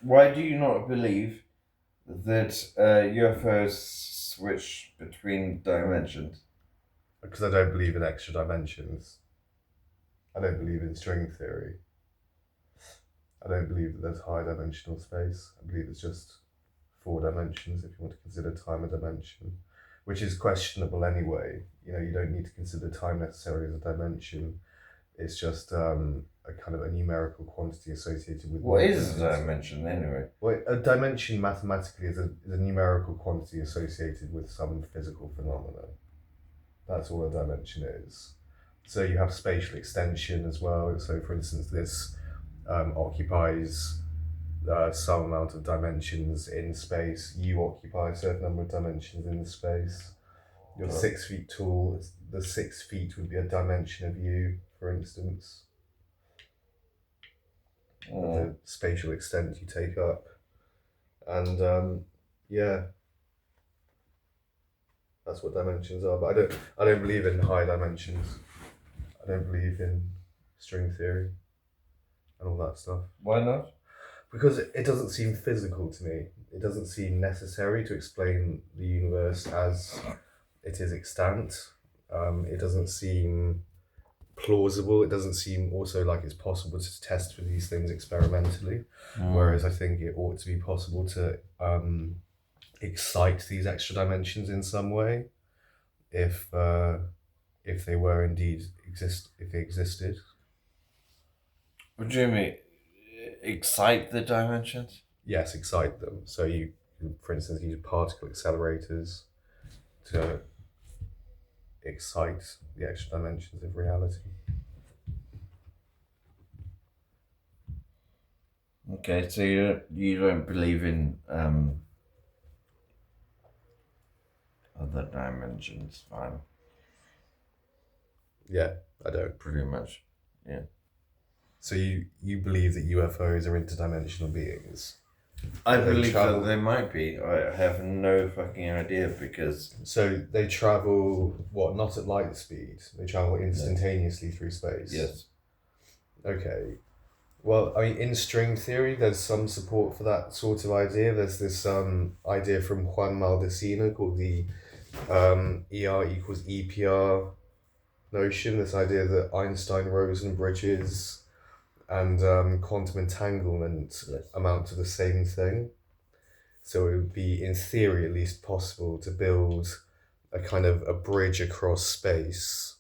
Why do you not believe that UFOs switch between dimensions? Because I don't believe in extra dimensions. I don't believe in string theory. I don't believe that there's high dimensional space. I believe it's just four dimensions if you want to consider time a dimension, which is questionable anyway. You don't need to consider time necessarily as a dimension. It's just a kind of a numerical quantity associated with What is movement. a dimension anyway? Well, a dimension mathematically is a numerical quantity associated with some physical phenomena. That's all a dimension is. So you have spatial extension as well. So, for instance, this occupies some amount of dimensions in space. You occupy a certain number of dimensions in space. You're 6 feet tall. The 6 feet would be a dimension of you, for instance. The spatial extent you take up. And yeah, that's what dimensions are. But I don't believe in high dimensions. I don't believe in string theory and all that stuff. Why not? Because it doesn't seem physical to me. It doesn't seem necessary to explain the universe as it is extant. It doesn't seem plausible. It doesn't seem also like it's possible to test for these things experimentally. Whereas I think it ought to be possible to excite these extra dimensions in some way, if they were indeed if they existed. What do you mean? Excite the dimensions? Yes, excite them. So you, for instance, use particle accelerators to excite the extra dimensions of reality. Okay, so you don't believe in other dimensions, fine. Yeah, I don't. Pretty much, yeah. So you believe that UFOs are interdimensional beings? I believe that they might be. I have no fucking idea because... So they travel, what, not at light speed? They travel instantaneously through space? Yes. Okay. Well, I mean, in string theory, there's some support for that sort of idea. There's this idea from Juan Maldacena called the ER equals EPR notion, this idea that Einstein-Rosen bridges and quantum entanglement amount to the same thing. So it would be, in theory at least, possible to build a kind of a bridge across space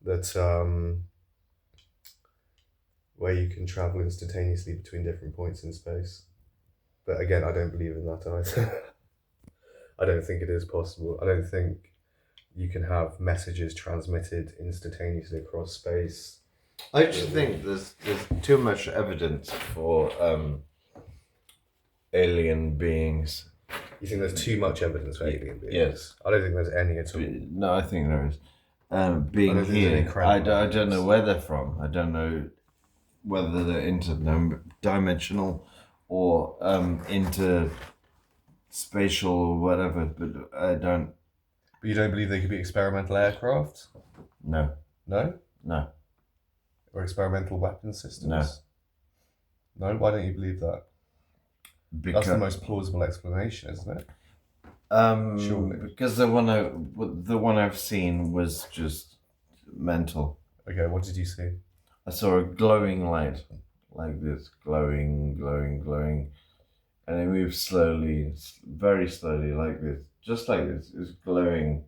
that where you can travel instantaneously between different points in space. But again, I don't believe in that either. I don't think it is possible. I don't think you can have messages transmitted instantaneously across space. I just think there's too much evidence for alien beings. You think there's too much evidence for alien beings? Yes. I don't think there's any at all. No, I think there is. Being here, I don't know where they're from. I don't know whether they're interdimensional or interspatial or whatever, but I don't... But you don't believe they could be experimental aircraft? No. No? No. Or experimental weapon systems? No. No? Why don't you believe that? Because that's the most plausible explanation, isn't it? Surely. Because the one I've seen was just mental. Okay, what did you see? I saw a glowing light, like this, glowing, and it moved slowly, very slowly, like this, just like this. It was glowing,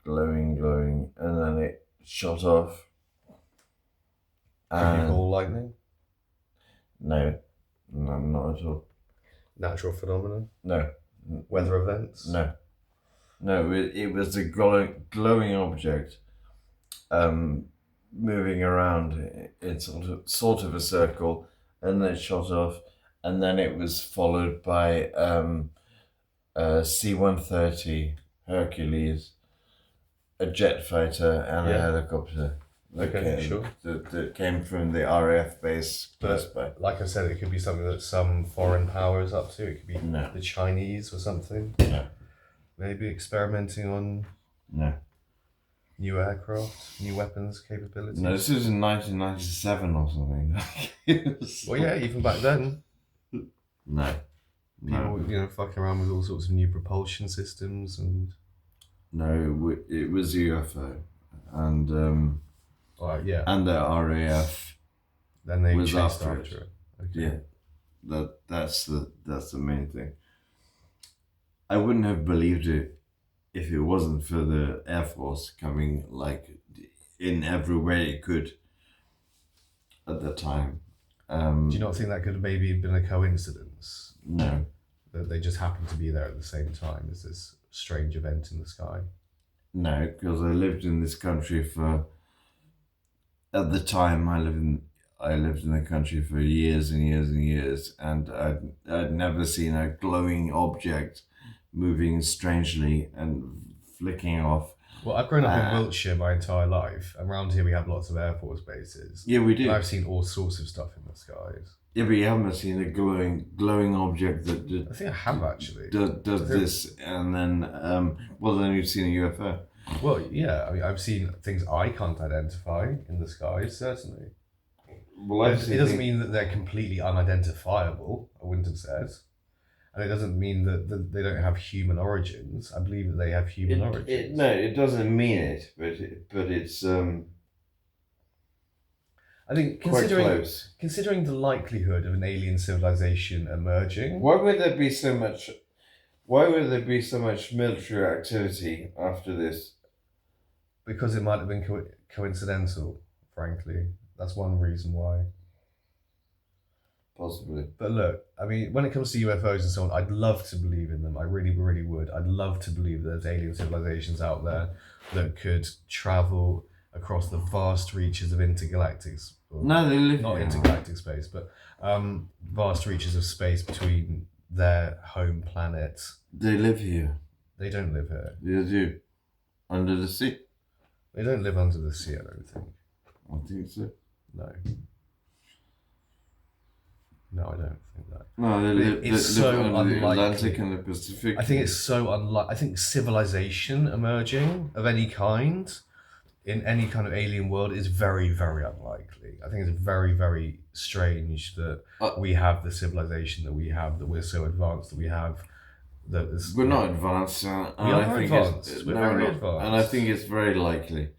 and then it shot off. Could you call lightning? No, not at all. Natural phenomenon? No. Weather events? No. It was a glowing object, moving around in sort of a circle, and then it shot off, and then it was followed by a C-130 Hercules, a jet fighter, and a helicopter. That came from the RAF base close by. Like I said, it could be something that some foreign power is up to. It could be the Chinese or something. No. Maybe experimenting on... No. New aircraft, new weapons capabilities. No, this was in 1997 or something. Well, yeah, even back then, No. people were, fucking around with all sorts of new propulsion systems and. No, it was UFO, and Yeah. and the RAF. Then they was chased after after it. Okay. Yeah, that's the main thing. I wouldn't have believed it if it wasn't for the Air Force coming in every way it could at the time. Do you not think that could have maybe been a coincidence? No. That they just happened to be there at the same time as this strange event in the sky? No, because I lived in this country at the time I lived in the country for years and years and years, and I'd never seen a glowing object moving strangely and flicking off. Well, I've grown up in Wiltshire my entire life. Around here we have lots of Air Force bases. Yeah, we do. And I've seen all sorts of stuff in the skies. Yeah, but you haven't seen a glowing object that I think I have actually. does this, and then then you've seen a UFO. Well, yeah, I mean, I've seen things I can't identify in the skies, certainly. Well, it doesn't mean that they're completely unidentifiable, I wouldn't have said. And it doesn't mean that they don't have human origins. I believe that they have human origins. No, it doesn't mean it, but it's I think considering the likelihood of an alien civilization emerging. Why would there be so much military activity after this? Because it might have been coincidental, frankly. That's one reason why. Possibly. But look, I mean, when it comes to UFOs and so on, I'd love to believe in them. I really, really would. I'd love to believe that there's alien civilizations out there that could travel across the vast reaches of intergalactic. No, they live not here. Intergalactic space, but vast reaches of space between their home planet. They live here. They don't live here. They do. Under the sea. They don't live under the sea, I don't think. I think so. No. No, I don't think that. No, they live under the Atlantic and the Pacific. I think it's so unlikely. I think civilization emerging of any kind in any kind of alien world is very, very unlikely. I think it's very, very strange that we have the civilization that we have, that we're so advanced that we have. We're not advanced. We are very advanced. We're very advanced. And I think it's very likely.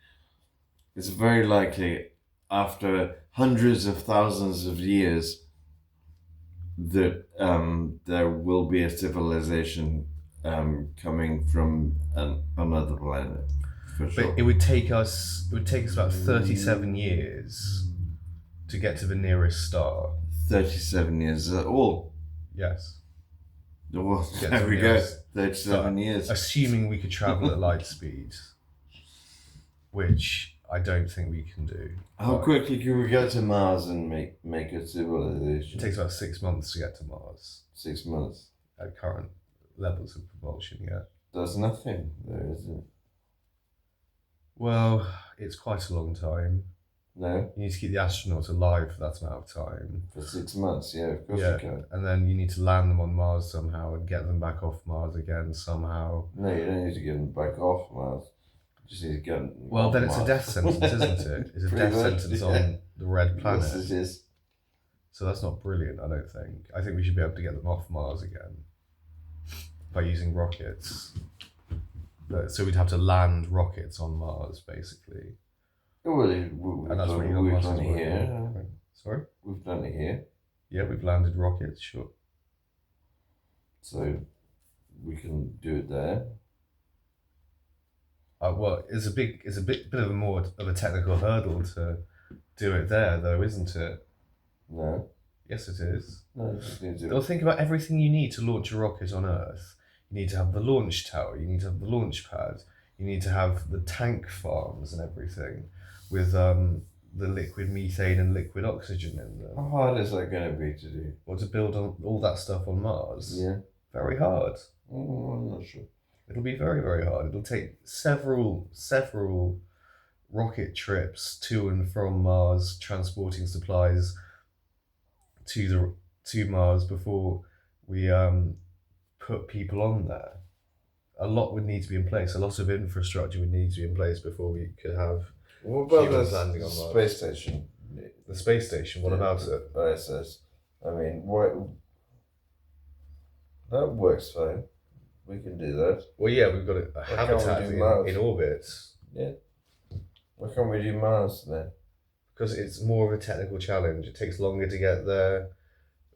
It's very likely after hundreds of thousands of years that there will be a civilization coming from another planet. For sure. But it would take us about 37 years to get to the nearest star. 37 years at all. Yes. Well, there we go. 37 years. Assuming we could travel at light speed, which I don't think we can do. How quickly can we go to Mars and make a civilization? It takes about 6 months to get to Mars. 6 months. At current levels of propulsion, yeah. That's nothing, though, isn't it? Well, it's quite a long time. No. You need to keep the astronauts alive for that amount of time. For 6 months, yeah, of course you can. And then you need to land them on Mars somehow and get them back off Mars again somehow. No, you don't need to get them back off Mars. You just need to get them Well, off then it's Mars. a death sentence, isn't it? It's a death sentence on the red planet. Yes, it is. So that's not brilliant, I don't think. I think we should be able to get them off Mars again by using rockets. So we'd have to land rockets on Mars, basically. Well, And that's what we've Elon Musk done is it working here. on. Sorry? We've done it here. Yeah, we've landed rockets, sure. So we can do it there. Well, it's a bit of a more of a technical hurdle to do it there, though, isn't it? No. Yes, it is. No, you just need to. Well, think about everything you need to launch a rocket on Earth. You need to have the launch tower. You need to have the launch pad. You need to have the tank farms and everything with the liquid methane and liquid oxygen in them. How hard is that going to be to do? Or to build all that stuff on Mars. Yeah. Very hard. I'm not sure. It'll be very, very hard. It'll take several rocket trips to and from Mars, transporting supplies to Mars before we put people on there. a lot would need to be in place. A lot of infrastructure would need to be in place before we could have What about humans the landing on Mars. space station? The space station. What about it? ISS. I mean, what? That works fine. We can do that. Well, yeah, we've got a can't habitat we do Mars? in orbit. Yeah. Why can't we do Mars then? Because it's more of a technical challenge. It takes longer to get there.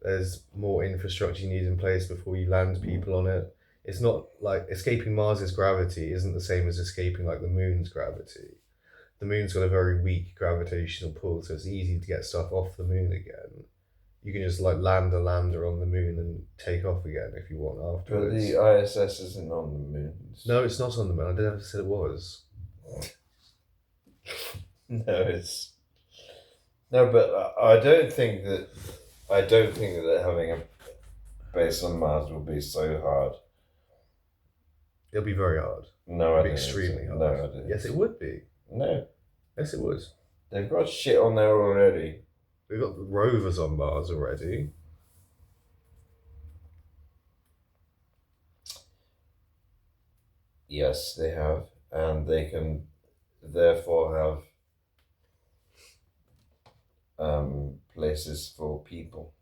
There's more infrastructure you need in place before you land people on it. It's not like escaping Mars's gravity isn't the same as escaping like the moon's gravity. The moon's got a very weak gravitational pull, so it's easy to get stuff off the moon again. You can just like land a lander on the moon and take off again if you want But afterwards. the ISS isn't on the moon. No, it's not on the moon. I never said it was. No, it's no, but I don't think that having a base on Mars will be so hard. It'll be very hard. No, It'll be extremely hard. No, I don't. Yes, it would be. No, Yes, it would. they've got shit on there already. We've got rovers on Mars already. Yes, they have, and they can therefore have places for people.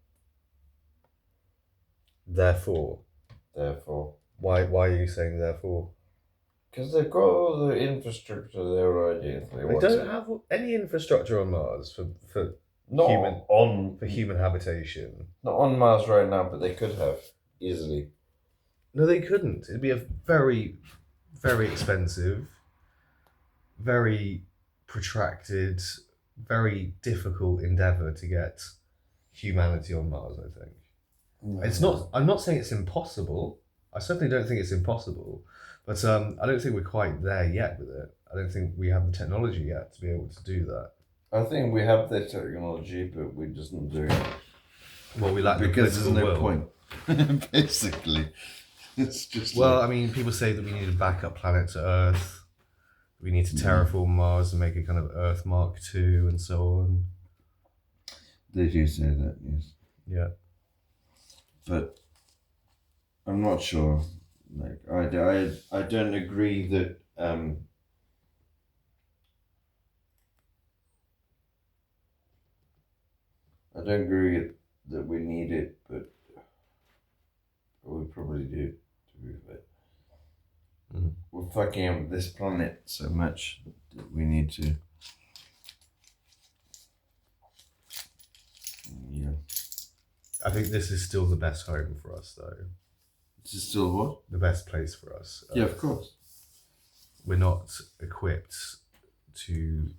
Therefore, Why? why are you saying therefore? Because they've got all the infrastructure there already. If They want don't to. have any infrastructure on Mars for Not human- on human habitation. not on Mars right now, but they could have easily. No, they couldn't. It'd be a very, very expensive, very protracted, very difficult endeavor to get humanity on Mars, I think. It's not. I'm not saying it's impossible. I certainly don't think it's impossible, but I don't think we're quite there yet with it. I don't think we have the technology yet to be able to do that. I think we have the technology, but we just not doing it Well, we lack the because there's political no will. point. Basically, it's just Well, I mean, people say that we need a backup planet to Earth. We need to terraform Mars and make a kind of Earth Mark II and so on. they do say that, yes, Yeah. but I'm not sure. Like I don't agree that I don't agree that we need it, but we probably do. To be fair, we're fucking up this planet so much that we need to. Yeah, I think this is still the best home for us, though. this is still what? The best place for us. Yeah, of course. We're not equipped to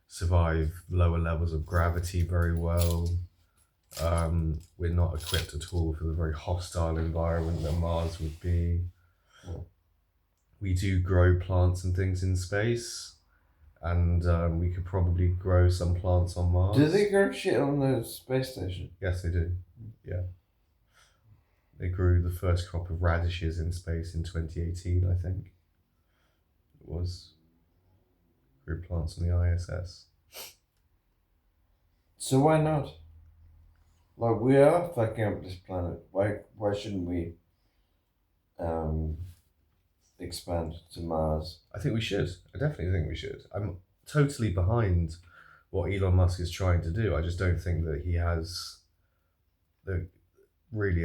survive lower levels of gravity very well. We're not equipped at all for the very hostile environment that Mars would be. We do grow plants and things in space, and we could probably grow some plants on Mars. Do they grow shit on the space station? Yes, they do. Yeah. They grew the first crop of radishes in space in 2018, I think. It was. Grew plants on the ISS. So why not? Like, we are fucking up this planet. Why shouldn't we expand to Mars? I think we should. I definitely think we should. I'm totally behind what Elon Musk is trying to do. I just don't think that he has really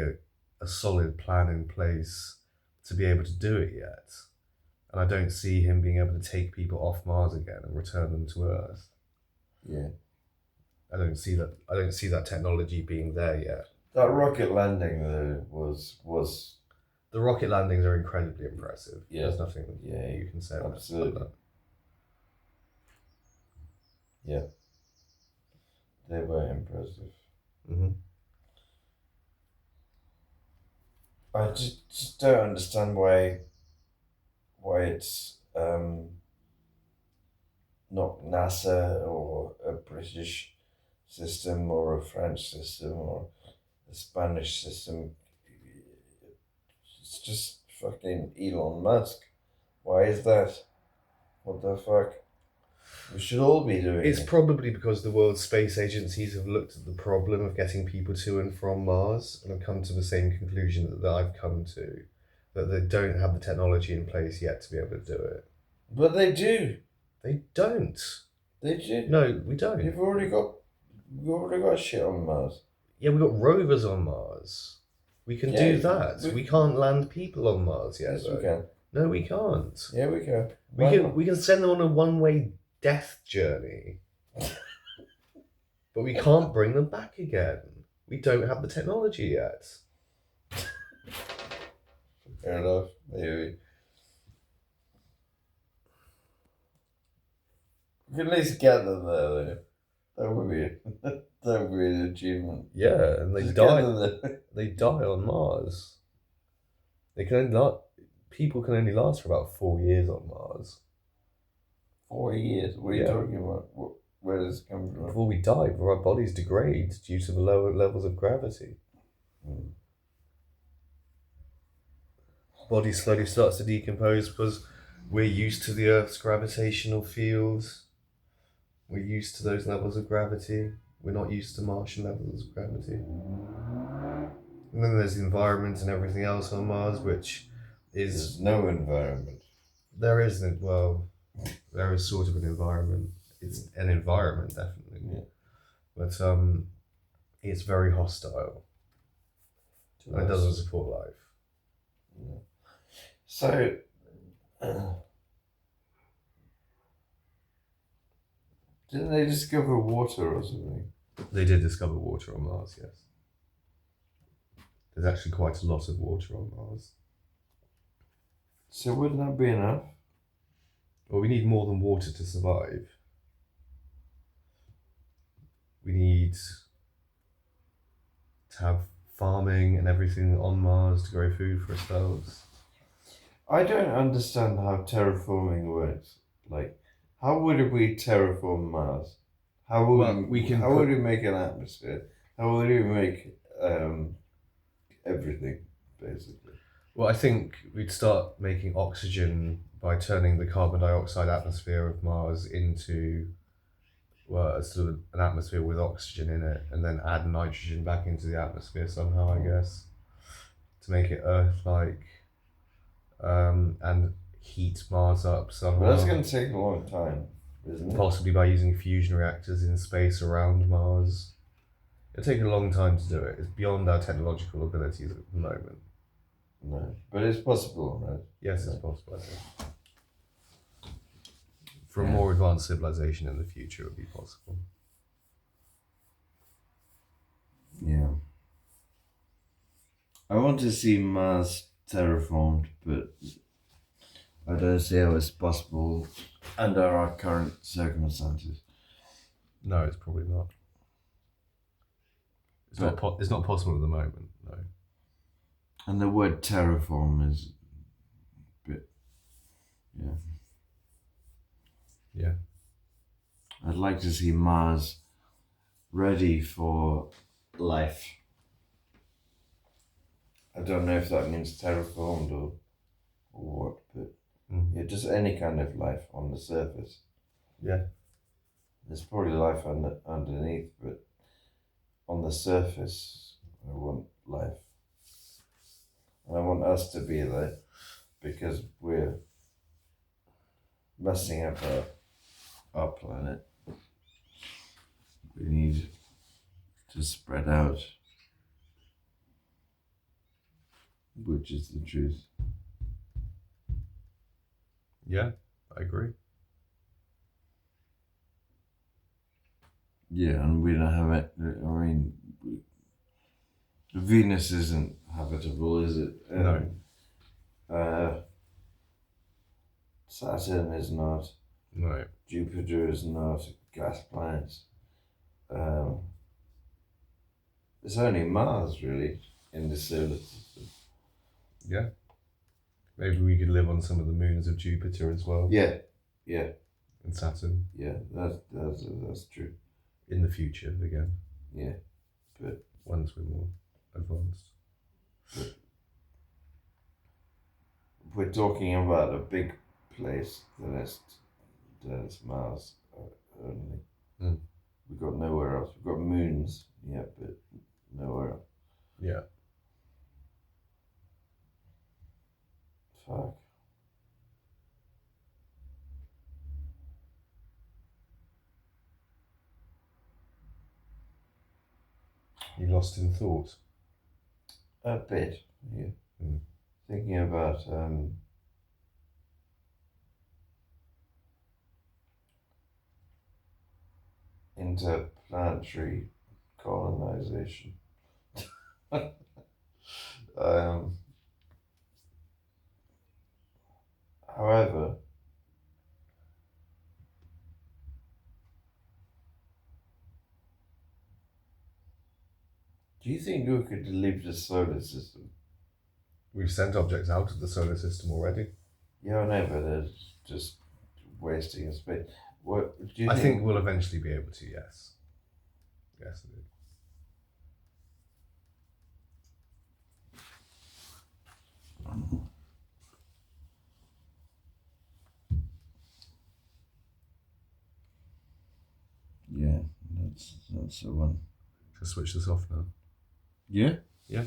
a solid plan in place to be able to do it yet. And I don't see him being able to take people off Mars again and return them to Earth. Yeah. I don't see that technology being there yet. That rocket landing though was The rocket landings are incredibly impressive. Yeah. There's nothing Yeah, you can say about absolutely. that. Yeah. They were impressive. Mm-hmm. I just don't understand why it's not NASA or a British system or a French system or a Spanish system. It's just fucking Elon Musk. Why is that? What the fuck? We should all be doing It's it. probably because the world's space agencies have looked at the problem of getting people to and from Mars and have come to the same conclusion that I've come to. but they don't have the technology in place yet to be able to do it. But they do. They don't. They do. No, we don't. We've already got shit on Mars. Yeah, we got rovers on Mars. We can do that. We can't land people on Mars yet. Yes, though. we can. No, we can't. Yeah, we can. We can send them on a one-way death journey, but we can't bring them back again. We don't have the technology yet. Fair enough. Maybe. We can at least get them there, though. That would be an achievement. Yeah, and they Just die. get them there. They die on Mars. They can only people can only last for about 4 years on Mars. 4 years? What are you Yeah. talking about? Where does it come from? Before we die, before our bodies degrade due to the lower levels of gravity. Body slowly starts to decompose because we're used to the Earth's gravitational field. We're used to those levels of gravity. We're not used to Martian levels of gravity. And then there's the environment and everything else on Mars, which is... There's no environment. There isn't, well, there is sort of an environment. It's an environment, definitely. Yeah. But it's very hostile. And it doesn't support life. Yeah. So, didn't they discover water or something? They did discover water on Mars, yes. There's actually quite a lot of water on Mars. So wouldn't that be enough? Well, we need more than water to survive. We need to have farming and everything on Mars to grow food for ourselves. I don't understand how terraforming works. Like, how would we terraform Mars? How would would we make an atmosphere? How would we make everything, basically? Well, I think we'd start making oxygen by turning the carbon dioxide atmosphere of Mars into, well, sort of an atmosphere with oxygen in it, and then add nitrogen back into the atmosphere somehow, I guess, to make it Earth-like, and heat Mars up somehow. Well, that's going to take a long time, isn't it? Possibly by using fusion reactors in space around Mars. It'll take a long time to do it. It's beyond our technological abilities at the moment. No, but it's possible, right? Yes, it's possible, I think. For a more advanced civilization in the future, it would be possible. Yeah. I want to see Mars terraformed, but I don't see how it's possible under our current circumstances. No, it's probably not. It's not possible at the moment, no. And the word terraform is a bit, yeah. Yeah. I'd like to see Mars ready for life. I don't know if that means terraformed or what, but yeah, just any kind of life on the surface. Yeah. There's probably life underneath, but on the surface, I want life. And I want us to be there because we're messing up our planet. We need to spread out, which is the truth. Yeah, I agree. Yeah, and we don't have it. I mean, Venus isn't habitable, is it? No. Saturn is not. No. Jupiter is not. Gas planets. It's only Mars, really, in the solar system. Yeah. Maybe we could live on some of the moons of Jupiter as well. Yeah. And Saturn. Yeah, that's true. In the future, again. Yeah, but once we're more advanced. But we're talking about a big place, then it's Mars only. We've got nowhere else. We've got moons, yeah, but nowhere else. Yeah. You lost in thought? A bit, yeah. Mm. Thinking about interplanetary colonization. um, However, do you think we could leave the solar system? We've sent objects out of the solar system already. Yeah, I know, but it's just wasting a space. What do you I think? think we'll eventually be able to, yes. Yes, I do. Yeah, that's the one. Just switch this off now. Yeah. Yeah.